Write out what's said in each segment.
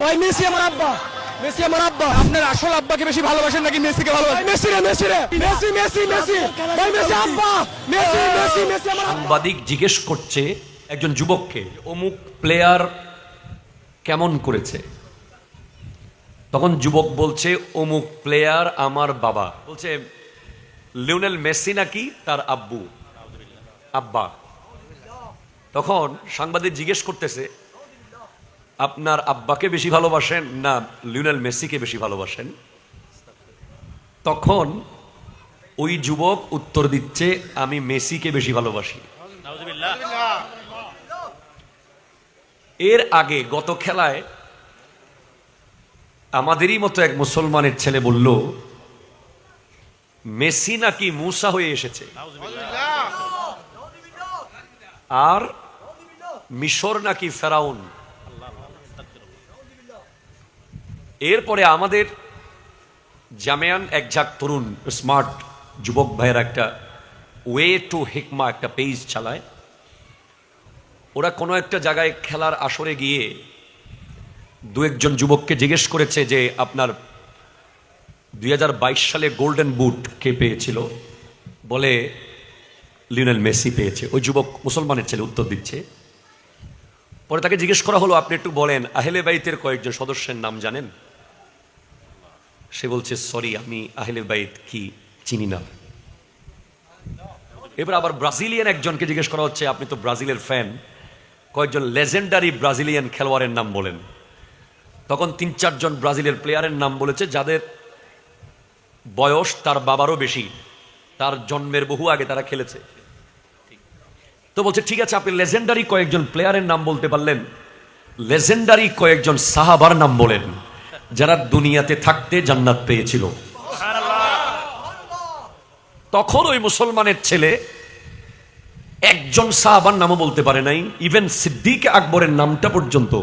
ভাই মেসি আমার আব্বা, মেসি আমার আব্বা। আপনার আসল আব্বাকে বেশি ভালোবাসেন নাকি মেসিকে ভালোবাসেন? মেসি রে, মেসি রে, মেসি মেসি মেসি, ভাই মেসি আব্বা, মেসি মেসি মেসি আমার আব্বা। সাংবাদিক জিজ্ঞেস করছে একজন যুবককে, অমুক প্লেয়ার কেমন করেছে? তখন যুবক বলছে, অমুক প্লেয়ার আমার বাবা। বলছে লিওনেল মেসি নাকি তার আব্বা। তখন সাংবাদিক জিজ্ঞেস করতেছে, আপনার আব্বাকে বেশি ভালোবাসেন না লিওনেল মেসিকে বেশি ভালোবাসেন? তখন ওই যুবক উত্তর দিচ্ছে, আমি মেসিকে বেশি ভালোবাসি। এর আগে গত খেলায় আমাদেরই মতো এক মুসলমানের ছেলে বলল, মেসি নাকি মুসা হয়ে এসেছে, আর মিশর নাকি ফেরাউন। এরপরে আমাদের জামিয়ান একঝাক তরুণ স্মার্ট যুবক ভাইয়ের একটা ওয়ে টু হিকমা একটা পেজ চালায়। ওরা কোনো একটা জায়গায় খেলার আসরে গিয়ে দু একজন যুবককে জিজ্ঞেস করেছে যে আপনার 2022 সালে গোল্ডেন বুট কে পেয়েছিল? বলে লিওনেল মেসি পেয়েছে। ওই যুবক মুসলমানের ছেলে উত্তর দিচ্ছে। পরে তাকে জিজ্ঞেস করা হলো, আপনি একটু বলেন আহলে বাইতের কয়েকজন সদস্যের নাম জানেন? সে বলছে, সরি আমি আহলে বাইত কি চিনি না। এবার আবার ব্রাজিলিয়ান একজনকে জিজ্ঞেস করা হচ্ছে, আপনি তো ব্রাজিলের ফ্যান, কয়েকজন লেজেন্ডারি ব্রাজিলিয়ান খেলোয়াড়ের নাম বলেন। তখন 3-4 জন ব্রাজিলের প্লেয়ারের নাম বলেছে যাদের বয়স তার বাবারও বেশি, তার জন্মের বহু আগে তারা খেলেছে। তো বলছে ঠিক আছে, আপনি লেজেন্ডারি কয়েকজন প্লেয়ারের নাম বলতে পারলেন, লেজেন্ডারি কয়েকজন সাহাবার নাম বলেন যারা দুনিয়াতে থাকতে জান্নাত পেয়েছিল। তখন ওই মুসলমানের ছেলে একজন সাহাবার নামও বলতে পারে নাই, ইভেন সিদ্দিক আকবরের নামটা পর্যন্ত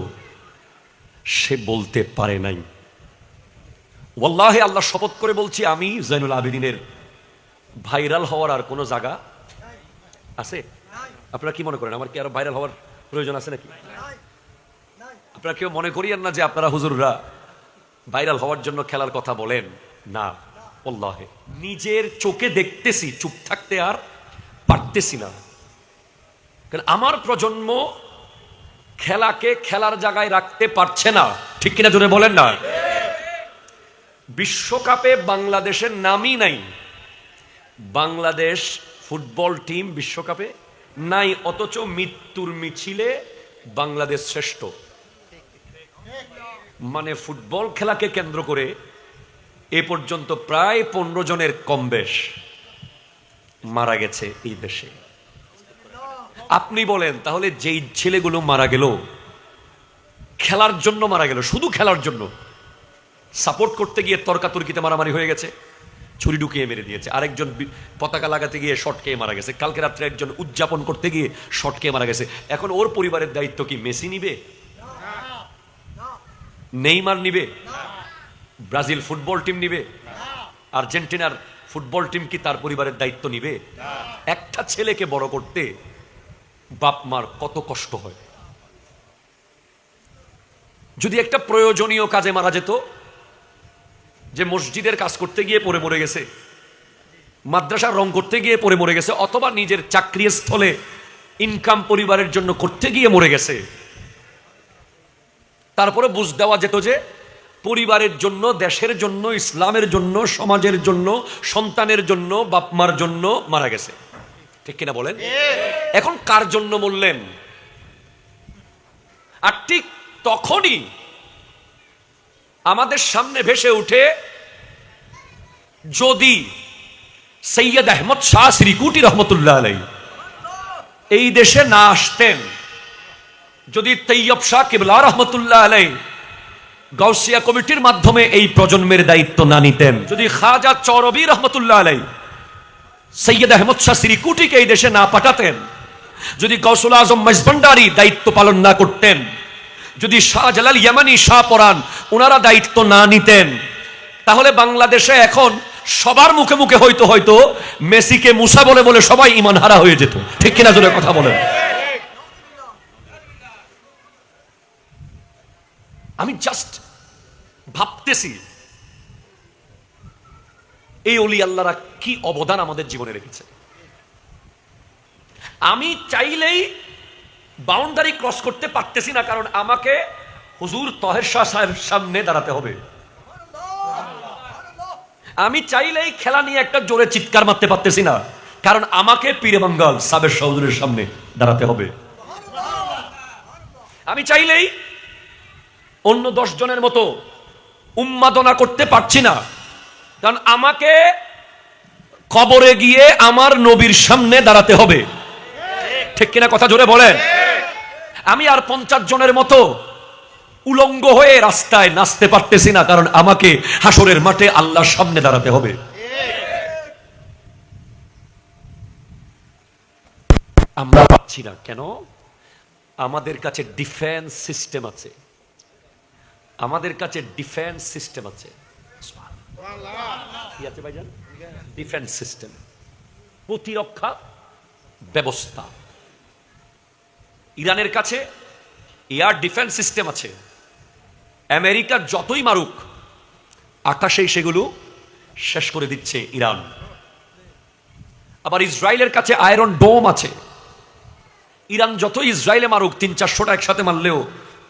সে বলতে পারে নাই। ওয়াল্লাহি আল্লাহ শপথ করে বলছি, আমি জয়নুল আবেদিনের ভাইরাল হওয়ার আর কোনো জায়গা আছে? আপনারা কি মনে করেন, আমার কি আরো ভাইরাল হওয়ার প্রয়োজন আছে নাকি? আপনারা কেউ মনে করিয়েন না যে আপনারা হুজুররা ভাইরাল হওয়ার জন্য খেলার কথা বলেন না। আল্লাহে নিজের চোখে দেখতেছি, চুপ থাকতে আর পারতেছি না। কারণ আমার প্রজন্ম খেলাকে খেলার জায়গায় রাখতে পারছে না, ঠিক কিনা জোরে বলেন না? বিশ্বকাপে বাংলাদেশের নামই নাই, বাংলাদেশ ফুটবল টিম বিশ্বকাপে নাই, অথচ মৃত্যুর মিছিলে বাংলাদেশ শ্রেষ্ঠ। মানে ফুটবল খেলাকে কেন্দ্র করে এ পর্যন্ত প্রায় 15 জনের কম বেশ মারা গেছে এই দেশে। আপনি বলেন তাহলে যেই ছেলেগুলো মারা গেল খেলার জন্য মারা গেল, শুধু খেলার জন্য, সাপোর্ট করতে গিয়ে তর্কাতর্কিতে মারামারি হয়ে গেছে, ছুরি ঢুকিয়ে মেরে দিয়েছে, আরেকজন পতাকা লাগাতে গিয়ে শট খেয়ে মারা গেছে, কালকে রাত্রে একজন উদযাপন করতে গিয়ে শট খেয়ে মারা গেছে। এখন ওর পরিবারের দায়িত্ব কি মেসি নিবে? নেইমার নিবে? ব্রাজিল ফুটবল টিম নিবে? আর্জেন্টিনার ফুটবল টিম কি তার পরিবারের দায়িত্ব নিবে? একটা ছেলেকে বড় করতে বাপ মার কত কষ্ট হয়। যদি একটা প্রয়োজনীয় কাজে মারা যেত, যে মসজিদের কাজ করতে গিয়ে পড়ে মরে গেছে, মাদ্রাসার রং করতে গিয়ে পড়ে মরে গেছে, অথবা নিজের চাকরি স্থলে ইনকাম পরিবারের জন্য করতে গিয়ে মরে গেছে, তারপরে বুঝ দেওয়া যেত যে পরিবারের জন্য, দেশের জন্য, ইসলামের জন্য, সমাজের জন্য, সন্তানের জন্য, বাপ মার জন্য মারা গেছে, ঠিক কিনা বলেন? এখন কার জন্য মরলেন? আর ঠিক তখনই আমাদের সামনে ভেসে উঠে, যদি সৈয়দ আহমদ শাহ শ্রীকুটি রহমতুল্লাহ আলাইহি এই দেশে না আসতেন, যদি তৈয়ব শাহ কিবলা রহমতুল্লাহ আলাইহি গাউসিয়া কমিটির মাধ্যমে এই প্রজন্মের দায়িত্ব না নিতেন, যদি খাজা চৌরবি রহমতুল্লাহ আলাইহি সৈয়দ আহমদ শাহ শ্রীকুটিকে এই দেশে না পাঠাতেন, যদি গৌসুল আজম মজভান্ডারি দায়িত্ব পালন না করতেন, যদি শাহজালাল ইয়ামানি, শাহ পরান ওনারা দায়িত্ব না নিতেন, তাহলে বাংলাদেশে এখন সবার মুখে মুখে হয়তো মেসিকে মুসা বলে বলে সবাই ঈমান হারা হয়ে যেত, ঠিক কিনা জোরে কথা বলেন? আমি জাস্ট ভাবতেছি এই অলি আল্লাহরা কি অবদান আমাদের জীবনে রেখেছে। আমি চাইলেই বাউন্ডারি ক্রস করতে পারতেছি না, কারণ আমাকে হুজুর তহের শাহ সাহেবের সামনে দাঁড়াতে হবে। আমি চাইলেই খেলা নিয়ে একটা জোরে চিৎকার মারতে পারতেছি না, কারণ আমাকে পীরে বাঙ্গাল সাবের সহজুরের সামনে দাঁড়াতে হবে। আমি চাইলেই অন্য 10 জনের মতো উন্মাদনা করতে পারছি না, কারণ আমাকে কবরে গিয়ে আমার নবীর সামনে দাঁড়াতে হবে। ঠিক কিনা কথা জোরে বলেন। আমি আর 50 জনের মতো উলঙ্গ হয়ে রাস্তায় নাচতে পারতেছি না, কারণ আমাকে হাসরের মাঠে আল্লাহর সামনে দাঁড়াতে হবে। আমরা পাচ্ছি না কেন? আমাদের কাছে ডিফেন্স সিস্টেম আছে, আমাদের কাছে ডিফেন্স সিস্টেম আছে। কি আছে ভাইজান? ডিফেন্স সিস্টেম, প্রতিরক্ষা ব্যবস্থা। ইরানের কাছে এয়ার ডিফেন্স সিস্টেম আছে। আমেরিকা যতই মারুক, আকাশেই সেগুলো শেষ করে দিচ্ছে ইরান। আবার ইসরায়েলের কাছে আয়রন ডোম আছে। ইরান যতই ইসরায়েলে মারুক, 300-400টা একসাথে মারলেও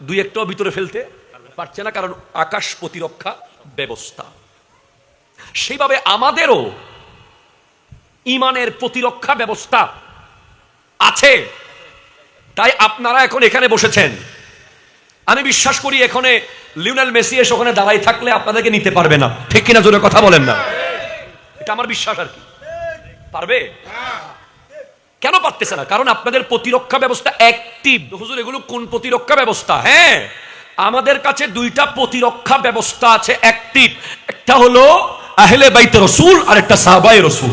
2-1টাও ভিতরে ফেলতে পারছে না, কারণ আকাশ প্রতিরক্ষা ব্যবস্থা। সেইভাবে আমাদেরও ইমানের প্রতিরক্ষা ব্যবস্থা আছে। তাই আপনারা এখন এখানে বসেছেন, আমি বিশ্বাস করি এখানে লিওনেল মেসি এসে ওখানে দাঁড়াই থাকলে আপনাদেরকে নিতে পারবে না। ঠিক কিনা জোরে কথা বলেন না? এটা আমার বিশ্বাস। আর কি পারবে? কেন পারতেছে না? কারণ আপনাদের প্রতিরক্ষা ব্যবস্থা অ্যাক্টিভ। হুজুর এগুলো কোন প্রতিরক্ষা ব্যবস্থা? হ্যাঁ, আমাদের কাছে 2টা প্রতিরক্ষা ব্যবস্থা আছে অ্যাক্টিভ। একটা হলো আহলে বাইতে রাসূল আর একটা সাহাবায়ে রাসূল।